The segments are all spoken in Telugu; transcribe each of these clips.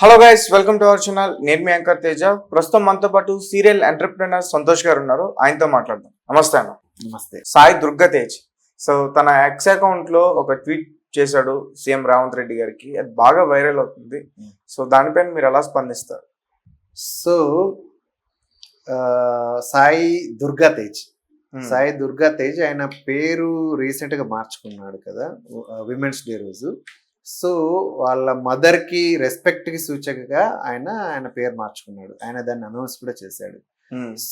Hello guys, welcome to our channel. నేను మీ యాంకర్ తేజ. ప్రస్తుతం మనతో పాటు సీరియల్ ఎంటర్ప్రినర్ సంతోష్ గారు ఉన్నారు. ఆయనతో మాట్లాడదాం. నమస్తే అన్న. నమస్తే. సాయి దుర్గా తేజ్ తన ఎక్స్ అకౌంట్ లో ఒక ట్వీట్ చేశాడు సీఎం రేవంత్ రెడ్డి గారికి. అది బాగా వైరల్ అవుతుంది. దానిపైన మీరు ఎలా స్పందిస్తారు? సో సాయి దుర్గా తేజ్ సాయి దుర్గా తేజ్ ఆయన పేరు రీసెంట్ గా మార్చుకున్నాడు కదా విమెన్స్ డే రోజు. సో వాళ్ళ మదర్ కి రెస్పెక్ట్ కి సూచకగా ఆయన పేరు మార్చుకున్నాడు. ఆయన దాన్ని అనౌన్స్ కూడా చేశాడు.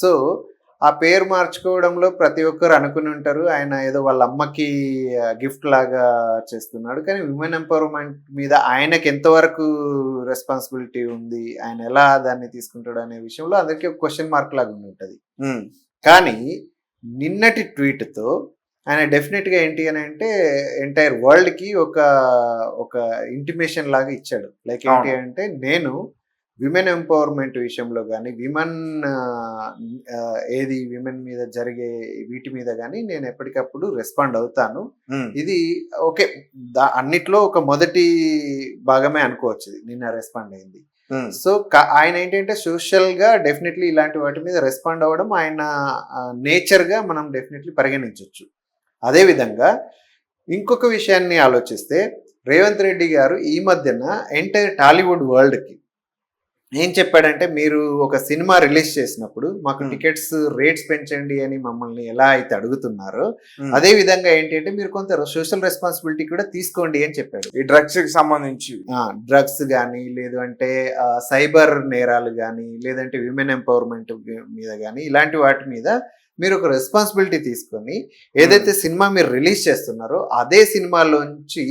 సో ఆ పేరు మార్చుకోవడంలో ప్రతి ఒక్కరు అనుకుని ఉంటారు ఆయన ఏదో వాళ్ళ అమ్మకి గిఫ్ట్ లాగా చేస్తున్నాడు. కానీ విమెన్ ఎంపవర్మెంట్ మీద ఆయనకి ఎంతవరకు రెస్పాన్సిబిలిటీ ఉంది, ఆయన ఎలా దాన్ని తీసుకుంటాడు అనే విషయంలో అందరికీ ఒక క్వశ్చన్ మార్క్ లాగా ఉంటుంది. కానీ నిన్నటి ట్వీట్తో ఆయన డెఫినెట్గా ఏంటి అని అంటే ఎంటైర్ వరల్డ్కి ఒక ఇంటిమేషన్ లాగా ఇచ్చాడు. లైక్ ఏంటి అంటే నేను విమెన్ ఎంపవర్మెంట్ విషయంలో కానీ విమెన్ మీద జరిగే వీటి మీద కానీ నేను ఎప్పటికప్పుడు రెస్పాండ్ అవుతాను. ఇది ఓకే, అన్నిట్లో ఒక మొదటి భాగమే అనుకోవచ్చు నిన్న రెస్పాండ్ అయింది. సో ఆయన ఏంటంటే సోషల్ గా డెఫినెట్లీ ఇలాంటి వాటి మీద రెస్పాండ్ అవ్వడం ఆయన నేచర్ గా మనం డెఫినెట్లీ పరిగణించవచ్చు. అదేవిధంగా ఇంకొక విషయాన్ని ఆలోచిస్తే రేవంత్ రెడ్డి గారు ఈ మధ్యన ఎంటైర్ టాలీవుడ్ వరల్డ్కి ఏం చెప్పాడంటే, మీరు ఒక సినిమా రిలీజ్ చేసినప్పుడు మాకు టికెట్స్ రేట్స్ పెంచండి అని మమ్మల్ని ఎలా అయితే అడుగుతున్నారో అదే విధంగా ఏంటి అంటే మీరు కొంత సోషల్ రెస్పాన్సిబిలిటీ కూడా తీసుకోండి అని చెప్పాడు. ఈ డ్రగ్స్ కి సంబంధించి డ్రగ్స్ కానీ, లేదంటే సైబర్ నేరాలు కానీ, లేదంటే విమెన్ ఎంపవర్మెంట్ మీద కానీ ఇలాంటి వాటి మీద మీరు ఒక రెస్పాన్సిబిలిటీ తీసుకొని ఏదైతే సినిమా మీరు రిలీజ్ చేస్తున్నారో అదే సినిమాలోంచి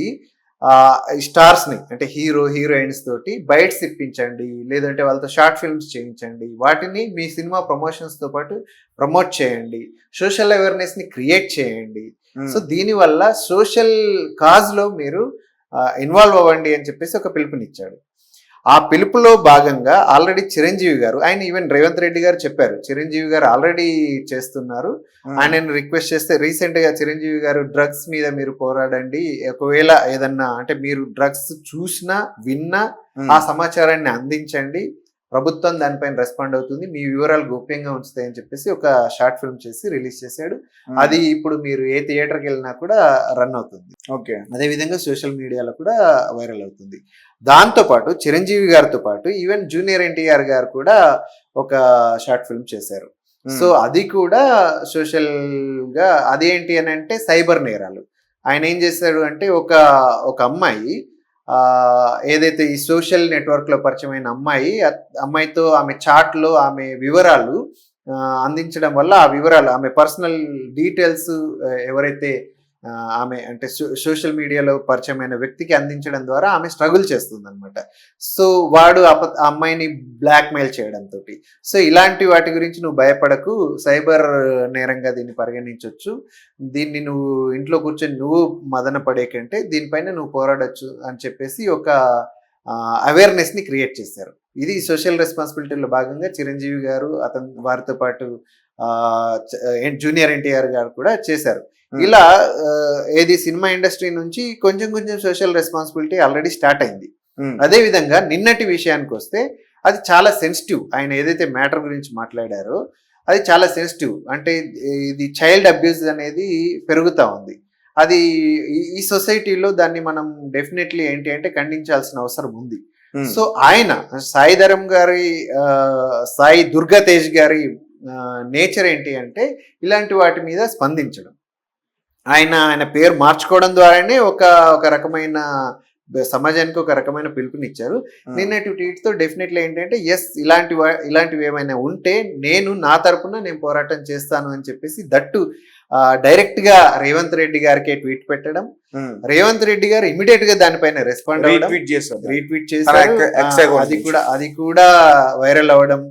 స్టార్స్ ని అంటే హీరోయిన్స్ తోటి బైట్స్ ఇప్పించండి, లేదంటే వాళ్ళతో షార్ట్ ఫిల్మ్స్ చేయించండి, వాటిని మీ సినిమా ప్రమోషన్స్ తో పాటు ప్రమోట్ చేయండి, సోషల్ అవేర్నెస్ ని క్రియేట్ చేయండి. సో దీనివల్ల సోషల్ కాజ్ లో మీరు ఇన్వాల్వ్ అవ్వండి అని చెప్పేసి ఒక పిలుపునిచ్చాడు. ఆ పిలుపులో భాగంగా ఆల్రెడీ చిరంజీవి గారు, ఆయన ఈవెన్ రేవంత్ రెడ్డి గారు చెప్పారు చిరంజీవి గారు ఆల్రెడీ చేస్తున్నారు, ఆయనను రిక్వెస్ట్ చేస్తే రీసెంట్ గా చిరంజీవి గారు డ్రగ్స్ మీద మీరు పోరాడండి, ఒకవేళ ఏదన్నా అంటే మీరు డ్రగ్స్ చూసినా విన్నా ఆ సమాచారాన్ని అందించండి, ప్రభుత్వం దానిపైన రెస్పాండ్ అవుతుంది, మీ వివరాలు గోప్యంగా ఉంచుతాయని చెప్పేసి ఒక షార్ట్ ఫిల్మ్ చేసి రిలీజ్ చేశాడు. అది ఇప్పుడు మీరు ఏ థియేటర్కి వెళ్ళినా కూడా రన్ అవుతుంది. ఓకే, అదేవిధంగా సోషల్ మీడియాలో కూడా వైరల్ అవుతుంది. దాంతో పాటు చిరంజీవి గారితో పాటు ఈవెన్ జూనియర్ ఎన్టీఆర్ గారు కూడా ఒక షార్ట్ ఫిల్మ్ చేశారు. సో అది కూడా సోషల్ గా అదేంటి అని అంటే సైబర్ నేరాలు. ఆయన ఏం చేశాడు అంటే ఒక అమ్మాయి ఏదైతే ఈ సోషల్ నెట్వర్క్ లో పరిచయమైన అమ్మాయితో ఆమె చాట్ లో ఆమె వివరాలు అందించడం వల్ల ఆ వివరాలు ఆమె పర్సనల్ డీటెయిల్స్ ఎవరైతే ఆమె అంటే సోషల్ మీడియాలో పరిచయమైన వ్యక్తికి అందించడం ద్వారా ఆమె స్ట్రగుల్ చేస్తుంది అనమాట. సో వాడు అమ్మాయిని బ్లాక్మెయిల్ చేయడంతో, సో ఇలాంటి వాటి గురించి నువ్వు భయపడకు, సైబర్ నేరంగా దీన్ని పరిగణించవచ్చు, దీన్ని నువ్వు ఇంట్లో కూర్చొని నువ్వు మదన పడే కంటే దీనిపైన నువ్వు పోరాడచ్చు అని చెప్పేసి ఒక అవేర్నెస్ ని క్రియేట్ చేశారు. ఇది సోషల్ రెస్పాన్సిబిలిటీలో భాగంగా చిరంజీవి గారు వారితో పాటు జూనియర్ ఎన్టీఆర్ గారు కూడా చేశారు. ఇలా ఏది సినిమా ఇండస్ట్రీ నుంచి కొంచెం కొంచెం సోషల్ రెస్పాన్సిబిలిటీ ఆల్రెడీ స్టార్ట్ అయింది. అదే విధంగా నిన్నటి విషయానికి వస్తే అది చాలా సెన్సిటివ్. ఆయన ఏదైతే మ్యాటర్ గురించి మాట్లాడారో అది చాలా సెన్సిటివ్. అంటే ఇది చైల్డ్ అబ్యూస్ అనేది పెరుగుతూ ఉంది. అది ఈ సొసైటీలో దాన్ని మనం డెఫినెట్లీ ఏంటి అంటే ఖండించాల్సిన అవసరం ఉంది. సో ఆయన సాయి దుర్గా తేజ్ గారి నేచర్ ఏంటి అంటే ఇలాంటి వాటి మీద స్పందించడం. ఆయన పేరు మార్చుకోవడం ద్వారానే ఒక రకమైన సమాజానికి ఒక రకమైన పిలుపునిచ్చారు. నిన్నటి ట్వీట్తో డెఫినెట్లీ ఏంటంటే ఎస్, ఇలాంటివి ఏమైనా ఉంటే నా తరపున నేను పోరాటం చేస్తాను అని చెప్పేసి దట్టు డైరెక్ట్ గా రేవంత్ రెడ్డి గారికి ట్వీట్ పెట్టడం, రేవంత్ రెడ్డి గారు ఇమీడియట్ గా దానిపైన రెస్పాండ్ రీట్వీట్ చేశారు. అది కూడా వైరల్ అవ్వడం,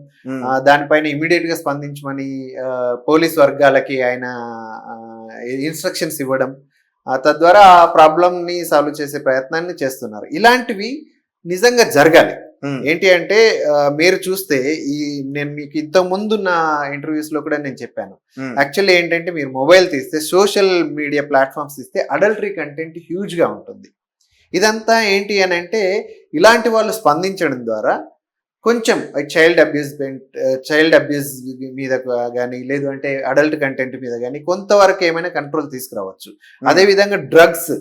దానిపైన ఇమీడియట్ గా స్పందించమని పోలీస్ వర్గాలకి ఆయన ఇన్స్ట్రక్షన్స్ ఇవ్వడం, తద్వారా ఆ ప్రాబ్లమ్ ని సాల్వ్ చేసే ప్రయత్నాన్ని చేస్తున్నారు. ఇలాంటివి నిజంగా జరగాలి. ఏంటి అంటే మీరు చూస్తే నేను మీకు ఇంతకు ముందు నా ఇంటర్వ్యూస్ లో కూడా నేను చెప్పాను, యాక్చువల్లీ ఏంటంటే మీరు మొబైల్ తీస్తే సోషల్ మీడియా ప్లాట్ఫామ్స్ తీస్తే అడల్టరీ కంటెంట్ హ్యూజ్ గా ఉంటుంది. ఇదంతా ఏంటి అని అంటే ఇలాంటి వాళ్ళు స్పందించడం ద్వారా కొంచెం చైల్డ్ అబ్యూస్ మీద కానీ లేదు అంటే అడల్ట్ కంటెంట్ మీద కానీ కొంతవరకు ఏమైనా కంట్రోల్ తీసుకురావచ్చు. అదేవిధంగా డ్రగ్స్,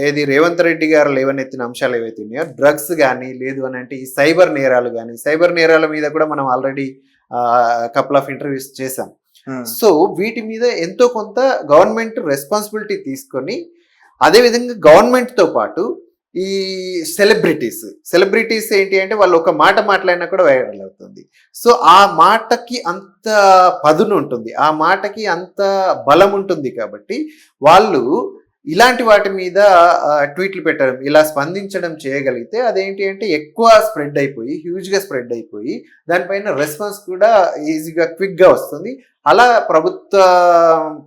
ఏది రేవంత్ రెడ్డి గారు లేవనెత్తిన అంశాలు ఏవైతే ఉన్నాయో డ్రగ్స్ కానీ లేదు అని అంటే ఈ సైబర్ నేరాలు కానీ, సైబర్ నేరాల మీద కూడా మనం ఆల్రెడీ కపుల్ ఆఫ్ ఇంటర్వ్యూస్ చేశాం. సో వీటి మీద ఎంతో కొంత గవర్నమెంట్ రెస్పాన్సిబిలిటీ తీసుకొని అదేవిధంగా గవర్నమెంట్తో పాటు ఈ సెలబ్రిటీస్ ఏంటి అంటే వాళ్ళు ఒక మాట మాట్లాడినా కూడా వైరల్ అవుతుంది. సో ఆ మాటకి అంత పదును ఉంటుంది, ఆ మాటకి అంత బలం ఉంటుంది కాబట్టి వాళ్ళు ఇలాంటి వాటి మీద ట్వీట్లు పెట్టడం, ఇలా స్పందించడం చేయగలిగితే అదేంటి అంటే ఎక్కువ స్ప్రెడ్ అయిపోయి హ్యూజ్గా స్ప్రెడ్ అయిపోయి దానిపైన రెస్పాన్స్ కూడా ఈజీగా క్విక్గా వస్తుంది. అలా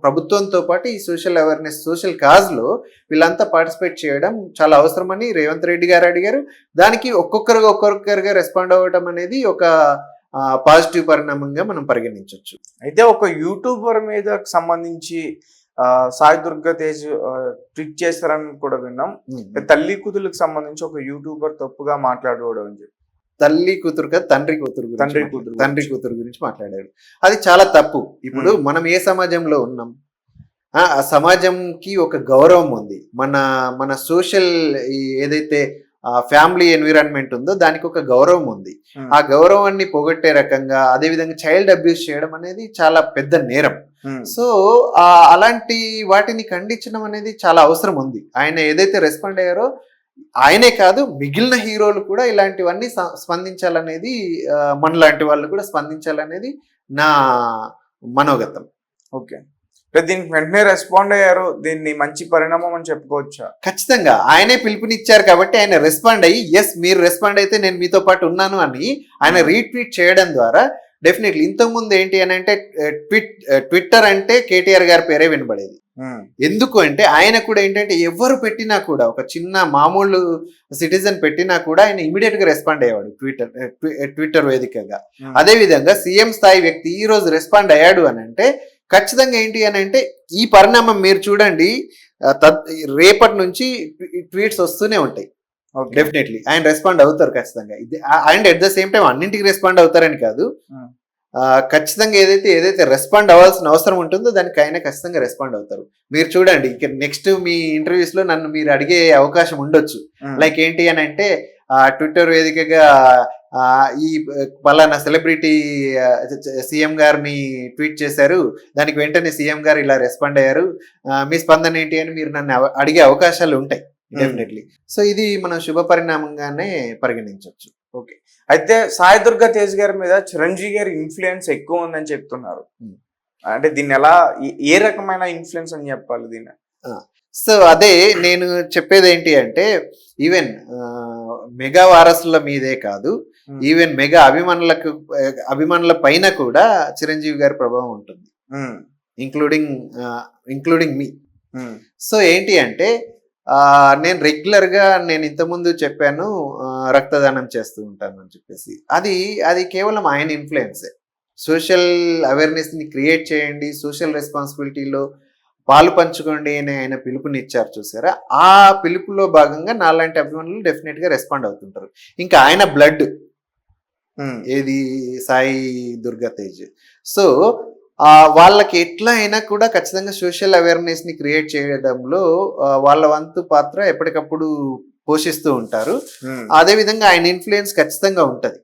ప్రభుత్వంతో పాటు ఈ సోషల్ అవేర్నెస్, సోషల్ కాజ్లో వీళ్ళంతా పార్టిసిపేట్ చేయడం చాలా అవసరమని రేవంత్ రెడ్డి గారు అడిగారు. దానికి ఒక్కొక్కరుగా రెస్పాండ్ అవ్వడం అనేది ఒక పాజిటివ్ పరిణామంగా మనం పరిగణించవచ్చు. అయితే ఒక యూట్యూబర్ మీద సంబంధించి సాయి దుర్గా తేజ్ ట్వీట్ చేస్తారని కూడా విన్నాం. తల్లి కూతురులకు సంబంధించి ఒక యూట్యూబర్ తప్పుగా మాట్లాడుకోవడం అని చెప్పి, తల్లి కూతురు కదా తండ్రి కూతురు గురించి మాట్లాడారు. అది చాలా తప్పు. ఇప్పుడు మనం ఏ సమాజంలో ఉన్నాం, ఆ సమాజంకి ఒక గౌరవం ఉంది. మన సోషల్ ఏదైతే ఫ్యామిలీ ఎన్విరాన్మెంట్ ఉందో దానికి ఒక గౌరవం ఉంది. ఆ గౌరవాన్ని పోగొట్టే రకంగా అదేవిధంగా చైల్డ్ అబ్యూస్ చేయడం అనేది చాలా పెద్ద నేరం. సో అలాంటి వాటిని ఖండించడం అనేది చాలా అవసరం ఉంది. ఆయన ఏదైతే రెస్పాండ్ అయ్యారో ఆయనే కాదు మిగిలిన హీరోలు కూడా ఇలాంటివన్నీ స్పందించాలనేది, మనలాంటి వాళ్ళు కూడా స్పందించాలనేది నా మనోగతం. ఓకే, దీనికి వెంటనే రెస్పాండ్ అయ్యారు, దీన్ని మంచి పరిణామం అని చెప్పుకోవచ్చా? ఖచ్చితంగా ఆయనే పిలుపునిచ్చారు కాబట్టి ఆయన రెస్పాండ్ అయ్యి ఎస్ మీరు రెస్పాండ్ అయితే నేను మీతో పాటు ఉన్నాను అని ఆయన రీట్వీట్ చేయడం ద్వారా డెఫినెట్లీ. ఇంతకుముందు ఏంటి అని అంటే ట్విట్టర్ అంటే కేటీఆర్ గారి పేరే వినబడేది. ఎందుకు అంటే ఆయన కూడా ఏంటంటే ఎవరు పెట్టినా కూడా ఒక చిన్న మామూలు సిటిజన్ పెట్టినా కూడా ఆయన ఇమీడియట్ గా రెస్పాండ్ అయ్యేవాడు ట్విట్టర్ వేదికగా. అదేవిధంగా సీఎం స్థాయి వ్యక్తి ఈ రోజు రెస్పాండ్ అయ్యాడు అని అంటే ఖచ్చితంగా ఏంటి అని అంటే ఈ పరిణామం మీరు చూడండి, రేపటి నుంచి ట్వీట్స్ వస్తూనే ఉంటాయి. డెఫినెట్లీ ఆయన రెస్పాండ్ అవుతారు ఖచ్చితంగా. And at the same time అన్నింటికి రెస్పాండ్ అవుతారని కాదు, ఖచ్చితంగా ఏదైతే రెస్పాండ్ అవ్వాల్సిన అవసరం ఉంటుందో దానికి ఆయన ఖచ్చితంగా రెస్పాండ్ అవుతారు. మీరు చూడండి ఇక నెక్స్ట్ మీ ఇంటర్వ్యూస్ లో నన్ను మీరు అడిగే అవకాశం ఉండొచ్చు. లైక్ ఏంటి అని అంటే ట్విట్టర్ వేదికగా ఈ పలానా సెలబ్రిటీ సీఎం గారిని ట్వీట్ చేశారు, దానికి వెంటనే సీఎం గారు ఇలా రెస్పాండ్ అయ్యారు, మీ స్పందన ఏంటి అని మీరు నన్ను అడిగే అవకాశాలు ఉంటాయి డెఫినెట్లీ. సో ఇది మనం శుభ పరిణామంగానే పరిగణించవచ్చు. ఓకే, అయితే సాయి దుర్గా తేజ్ గారి మీద చిరంజీవి గారి ఇన్ఫ్లుయెన్స్ ఎక్కువ ఉందని చెప్తున్నారు. అంటే దీన్ని ఎలా, ఏ రకమైన ఇన్ఫ్లుయెన్స్ అని చెప్పాలి దీన్ని? సో అదే నేను చెప్పేది ఏంటి అంటే ఈవెన్ మెగా వారసుల మీదే కాదు, ఈవెన్ మెగా అభిమానుల పైన కూడా చిరంజీవి గారి ప్రభావం ఉంటుంది, ఇంక్లూడింగ్ మీ. సో ఏంటి అంటే నేను రెగ్యులర్గా నేను ఇంతకుముందు చెప్పాను రక్తదానం చేస్తూ ఉంటాను అని చెప్పేసి, అది కేవలం ఆయన ఇన్ఫ్లుయెన్సే. సోషల్ అవేర్నెస్ని క్రియేట్ చేయండి, సోషల్ రెస్పాన్సిబిలిటీలో పాలు పంచుకోండి అని ఆయన పిలుపునిచ్చారు చూసారా, ఆ పిలుపులో భాగంగా నాలాంటి అభిమానులు డెఫినెట్గా రెస్పాండ్ అవుతుంటారు. ఇంకా ఆయన బ్లడ్ ఏది సాయి దుర్గా తేజ్. సో వాళ్ళకి ఎట్లా అయినా కూడా ఖచ్చితంగా సోషల్ అవేర్నెస్ ని క్రియేట్ చేయడంలో వాళ్ళ వంతు పాత్ర ఎప్పటికప్పుడు పోషిస్తూ ఉంటారు. అదేవిధంగా ఆయన ఇన్ఫ్లుయెన్స్ ఖచ్చితంగా ఉంటది.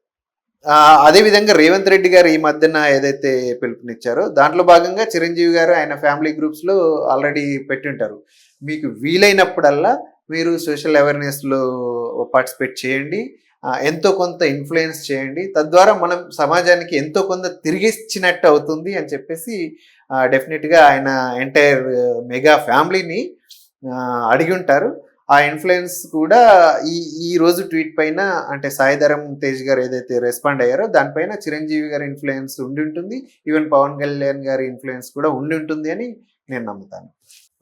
అదేవిధంగా రేవంత్ రెడ్డి గారు ఈ మధ్యన ఏదైతే పిలుపునిచ్చారో దాంట్లో భాగంగా చిరంజీవి గారు ఆయన ఫ్యామిలీ గ్రూప్స్ లో ఆల్రెడీ పెట్టింటారు. మీకు వీలైనప్పుడల్లా మీరు సోషల్ అవేర్నెస్ లో పార్టిసిపేట్ చేయండి, ఎంతో కొంత ఇన్ఫ్లుయెన్స్ చేయండి, తద్వారా మనం సమాజానికి ఎంతో కొంత తిరిగిచ్చినట్టు అవుతుంది అని చెప్పేసి డెఫినెట్గా ఆయన ఎంటైర్ మెగా ఫ్యామిలీని అడిగి ఉంటారు. ఆ ఇన్ఫ్లుయెన్స్ కూడా ఈ రోజు ట్వీట్ పైన అంటే సాయిధరం తేజ్ గారు ఏదైతే రెస్పాండ్ అయ్యారో దానిపైన చిరంజీవి గారి ఇన్ఫ్లుయెన్స్ ఉండి ఉంటుంది, ఈవెన్ పవన్ కళ్యాణ్ గారి ఇన్ఫ్లుయెన్స్ కూడా ఉండి ఉంటుంది అని నేను నమ్ముతాను.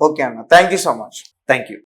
ఓకే అన్న, thank you so much. Thank you.